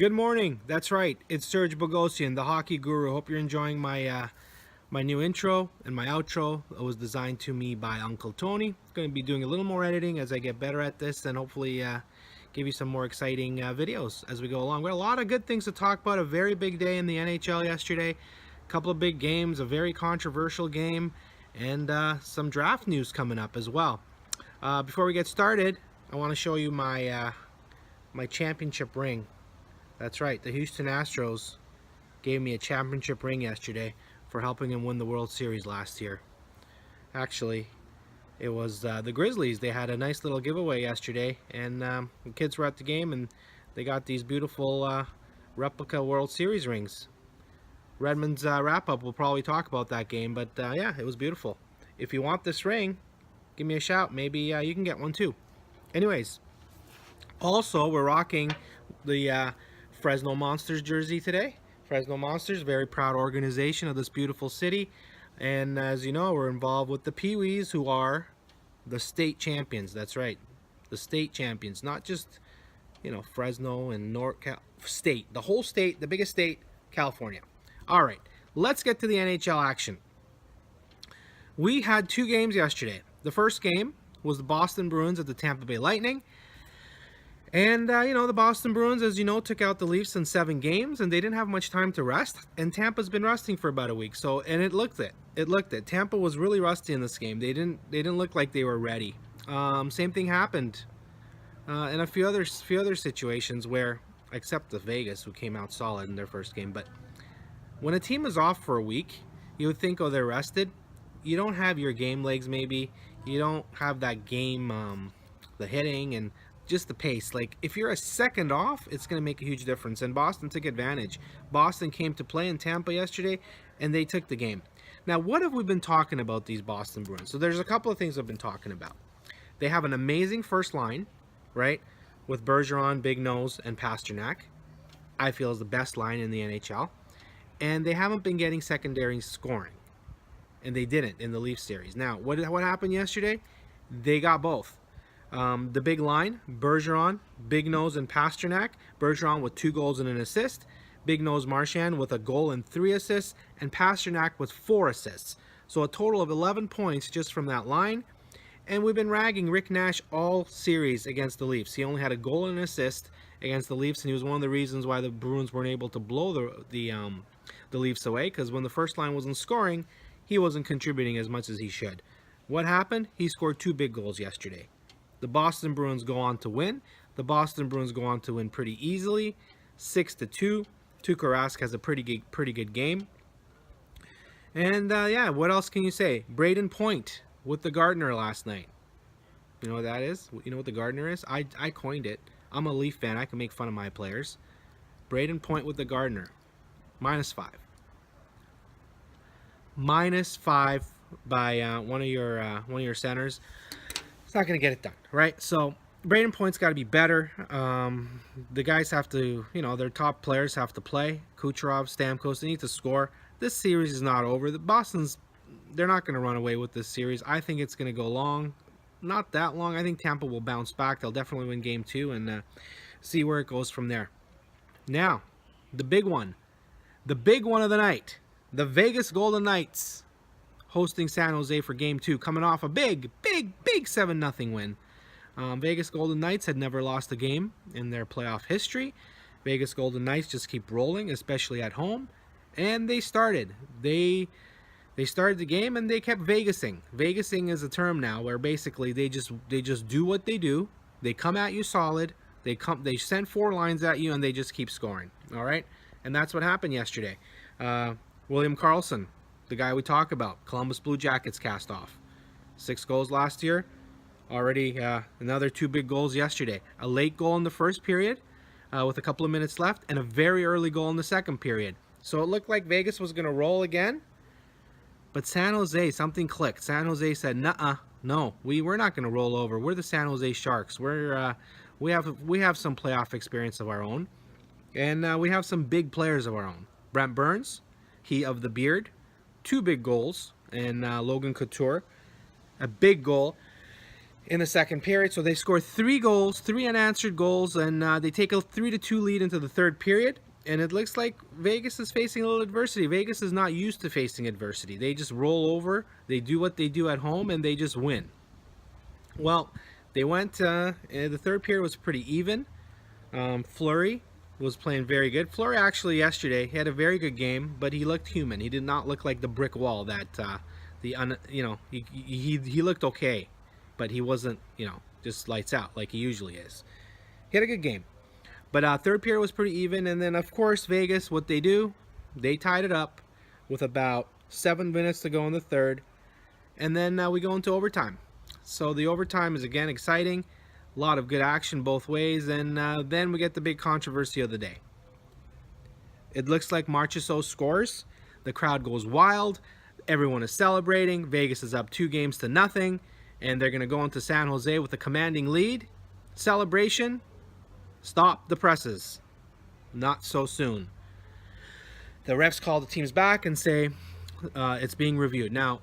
Good morning. That's right. It's Serge Bogosian, the hockey guru. Hope you're enjoying my new intro and my outro. It was designed to me by Uncle Tony. Going to be doing a little more editing as I get better at this, and hopefully give you some more exciting videos as we go along. We had a lot of good things to talk about. A very big day in the NHL yesterday. A couple of big games, a very controversial game, and some draft news coming up as well. Before we get started, I want to show you my championship ring. That's right, the Houston Astros gave me a championship ring yesterday for helping them win the World Series last year. Actually, it was the Grizzlies. They had a nice little giveaway yesterday, and the kids were at the game, and they got these beautiful replica World Series rings. Redmond's wrap-up will probably talk about that game, but yeah, it was beautiful. If you want this ring, give me a shout. Maybe you can get one too. Anyways, also, we're rocking the Fresno Monsters jersey today. Fresno Monsters, very proud organization of this beautiful city. And as you know, we're involved with the Pee-wees, who are the state champions. That's right, the state champions. Not just, Fresno and state. The whole state, the biggest state, California. All right, let's get to the NHL action. We had two games yesterday. The first game was the Boston Bruins at the Tampa Bay Lightning. And, the Boston Bruins, as you know, took out the Leafs in 7 games, and they didn't have much time to rest. And Tampa's been resting for about a week, and it looked it. Tampa was really rusty in this game. They didn't look like they were ready. Same thing happened in a few other situations where, except the Vegas, who came out solid in their first game. But when a team is off for a week, you would think, oh, they're rested. You don't have your game legs, maybe. You don't have that game, the hitting and just the pace. Like, if you're a second off, it's going to make a huge difference. And Boston took advantage. Boston came to play in Tampa yesterday, and they took the game. Now, what have we been talking about these Boston Bruins? So there's a couple of things I've been talking about. They have an amazing first line, right, with Bergeron, Big Nose, and Pasternak. I feel is the best line in the NHL. And they haven't been getting secondary scoring. And they didn't in the Leafs series. Now, what happened yesterday? They got both. The big line, Bergeron, Big Nose, and Pasternak. Bergeron with 2 goals and an assist. Big Nose Marchand with a goal and 3 assists. And Pasternak with 4 assists. So a total of 11 points just from that line. And we've been ragging Rick Nash all series against the Leafs. He only had a goal and an assist against the Leafs, and he was one of the reasons why the Bruins weren't able to blow the Leafs away, because when the first line wasn't scoring, he wasn't contributing as much as he should. What happened? He scored 2 big goals yesterday. The Boston Bruins go on to win. The Boston Bruins go on to win pretty easily, 6-2. Tuukka Rask has a pretty good game. And yeah, what else can you say? Braden Point with the Gardner last night. You know what that is? You know what the Gardner is? I coined it. I'm a Leaf fan. I can make fun of my players. Braden Point with the Gardner, -5. -5 by one of your centers. It's not going to get it done, right? So Braden Point's got to be better. The guys have to, their top players have to play. Kucherov, Stamkos, they need to score. This series is not over. The Boston's, they're not going to run away with this series. I think it's going to go long. Not that long. I think Tampa will bounce back. They'll definitely win game 2 and see where it goes from there. Now, the big one. The big one of the night. The Vegas Golden Knights hosting San Jose for game 2, coming off a big 7-0 win. Vegas Golden Knights had never lost a game in their playoff history. Vegas Golden Knights just keep rolling, especially at home. And they started. They started the game and they kept Vegasing. Vegasing is a term now where basically they just do what they do. They come at you solid. They send 4 lines at you and they just keep scoring. All right? And that's what happened yesterday. William Karlsson, the guy we talk about, Columbus Blue Jackets cast off. 6 goals last year. Already another 2 big goals yesterday. A late goal in the first period with a couple of minutes left, and a very early goal in the second period. So it looked like Vegas was going to roll again. But San Jose, something clicked. San Jose said, "Nuh-uh, no, we're not going to roll over. We're the San Jose Sharks. We have some playoff experience of our own, and we have some big players of our own. Brent Burns, he of the beard, 2 big goals, and Logan Couture, a big goal. in the second period. So they score 3 goals, 3 unanswered goals, and they take a 3-2 lead into the third period. And it looks like Vegas is facing a little adversity. Vegas is not used to facing adversity. They just roll over, they do what they do at home, and they just win. Well, they went, the third period was pretty even. Fleury was playing very good. Fleury actually yesterday had a very good game, but he looked human. He did not look like the brick wall that he looked okay, but he wasn't, just lights out like he usually is. He had a good game. But third period was pretty even, and then of course Vegas, what they do, they tied it up with about 7 minutes to go in the third, and then we go into overtime. So the overtime is again exciting, a lot of good action both ways, and then we get the big controversy of the day. It looks like Marchessault scores, the crowd goes wild, everyone is celebrating, Vegas is up 2-0, and they're going to go into San Jose with a commanding lead. Celebration. Stop the presses. Not so soon. The refs call the teams back and say it's being reviewed. Now,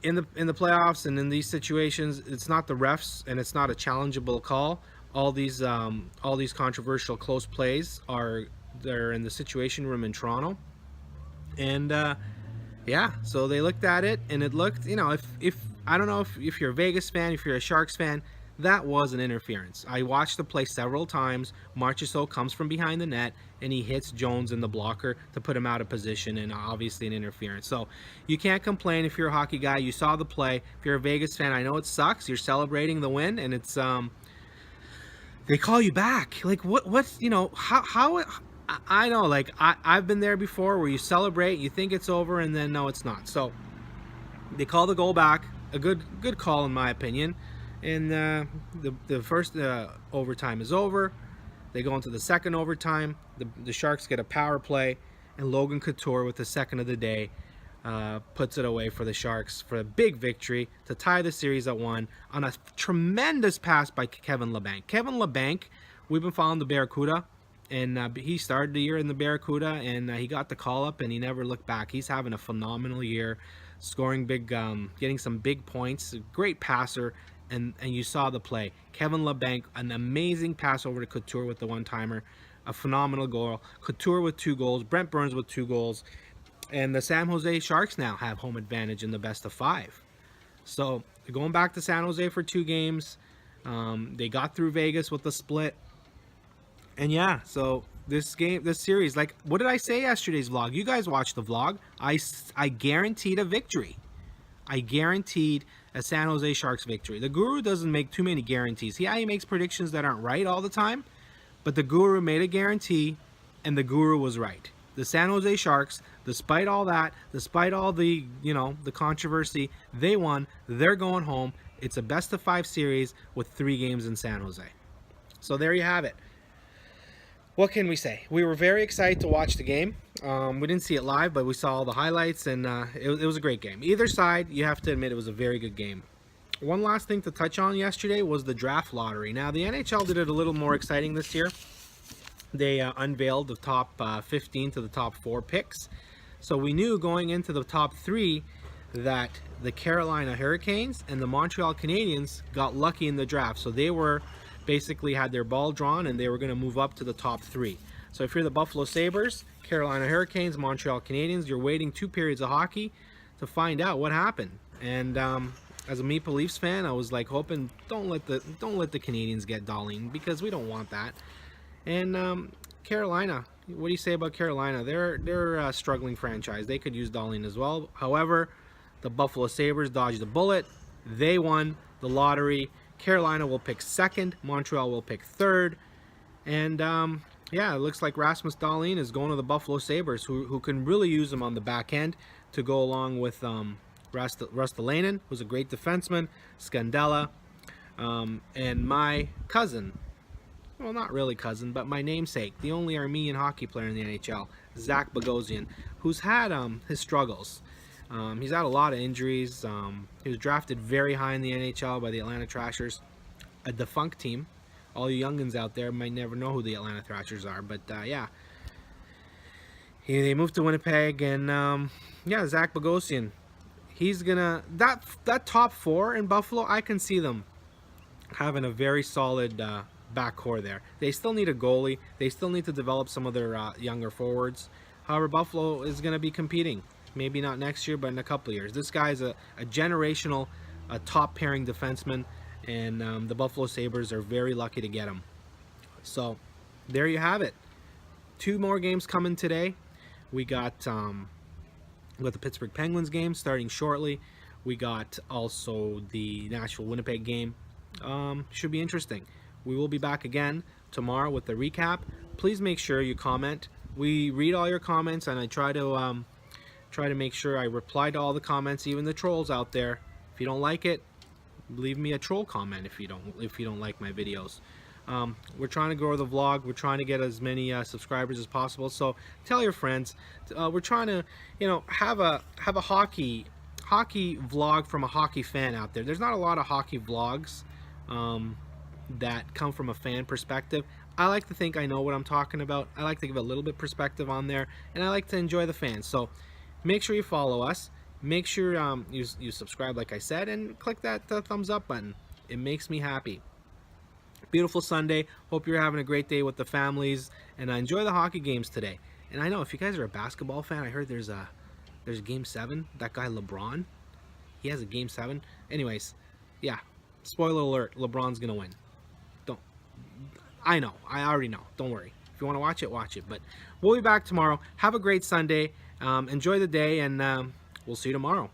in the playoffs and in these situations, it's not the refs and it's not a challengeable call. All these controversial close plays they're in the situation room in Toronto, and yeah, so they looked at it and it looked, if I don't know if you're a Vegas fan, if you're a Sharks fan, that was an interference. I watched the play several times. Marchessault comes from behind the net and he hits Jones in the blocker to put him out of position, and obviously an interference. So you can't complain if you're a hockey guy. You saw the play. If you're a Vegas fan, I know it sucks. You're celebrating the win, and it's they call you back. Like what's how I know, like I've been there before where you celebrate, you think it's over, and then no, it's not. So they call the goal back. A good call in my opinion. And the first overtime is over. They go into the second overtime. The Sharks get a power play, and Logan Couture with the second of the day puts it away for the Sharks for a big victory to tie the series at 1 on a tremendous pass by Kevin Labanc. Kevin Labanc, we've been following the Barracuda, and he started the year in the Barracuda, and he got the call up, and he never looked back. He's having a phenomenal year, scoring big, getting some big points. A great passer. And you saw the play. Kevin Labanc, an amazing pass over to Couture with the one-timer. A phenomenal goal. Couture with 2 goals. Brent Burns with 2 goals. And the San Jose Sharks now have home advantage in the best of 5. So they're going back to San Jose for 2 games. They got through Vegas with the split. And yeah, so this series, like, what did I say yesterday's vlog? You guys watched the vlog. I guaranteed a victory. I guaranteed a San Jose Sharks victory. The Guru doesn't make too many guarantees. Yeah, he makes predictions that aren't right all the time, but the Guru made a guarantee, and the Guru was right. The San Jose Sharks, despite all that, despite all the, the controversy, they won. They're going home. It's a best of 5 series with 3 games in San Jose. So there you have it. What can we say? We were very excited to watch the game. We didn't see it live, but we saw all the highlights, and it was a great game. Either side, you have to admit, it was a very good game. One last thing to touch on yesterday was the draft lottery. Now, the NHL did it a little more exciting this year. They unveiled the top 15 to the top 4 picks. So we knew going into the top 3 that the Carolina Hurricanes and the Montreal Canadiens got lucky in the draft. So they were basically had their ball drawn, and they were going to move up to the top 3. So if you're the Buffalo Sabres, Carolina Hurricanes, Montreal Canadiens, you're waiting 2 periods of hockey to find out what happened. And as a Maple Leafs fan, I was like hoping don't let the Canadiens get Dahlin, because we don't want that. And Carolina, what do you say about Carolina? They're a struggling franchise. They could use Dahlin as well. However, the Buffalo Sabres dodged a bullet. They won the lottery. Carolina will pick 2nd. Montreal will pick 3rd. And yeah, it looks like Rasmus Dahlin is going to the Buffalo Sabres, who can really use him on the back end to go along with Ristolainen, who's a great defenseman, Scandella, and my cousin, well, not really cousin, but my namesake, the only Armenian hockey player in the NHL, Zach Bogosian, who's had his struggles. He's had a lot of injuries. He was drafted very high in the NHL by the Atlanta Thrashers, a defunct team. All you youngins out there might never know who the Atlanta Thrashers are, but yeah. They moved to Winnipeg, and yeah, Zach Bogosian. He's gonna that top 4 in Buffalo. I can see them having a very solid back core there. They still need a goalie. They still need to develop some of their younger forwards. However, Buffalo is going to be competing. Maybe not next year, but in a couple of years. This guy's a generational, top pairing defenseman, and the Buffalo Sabres are very lucky to get him. So, there you have it. 2 more games coming today. We got the Pittsburgh Penguins game starting shortly. We got also the Nashville Winnipeg game. Should be interesting. We will be back again tomorrow with the recap. Please make sure you comment. We read all your comments, and I try to make sure I reply to all the comments, even the trolls out there. If you don't like it, leave me a troll comment if you don't like my videos. We're trying to grow the vlog. We're trying to get as many subscribers as possible. So tell your friends. We're trying to, have a hockey vlog from a hockey fan out there. There's not a lot of hockey vlogs that come from a fan perspective. I like to think I know what I'm talking about. I like to give a little bit perspective on there, and I like to enjoy the fans. So make sure you follow us. Make sure you subscribe, like I said, and click that thumbs up button. It makes me happy. Beautiful Sunday. Hope you're having a great day with the families, and enjoy the hockey games today. And I know if you guys are a basketball fan, I heard there's Game 7. That guy LeBron, he has a Game 7. Anyways, yeah. Spoiler alert: LeBron's gonna win. I know. I already know. Don't worry. If you want to watch it, watch it. But we'll be back tomorrow. Have a great Sunday. Enjoy the day, and we'll see you tomorrow.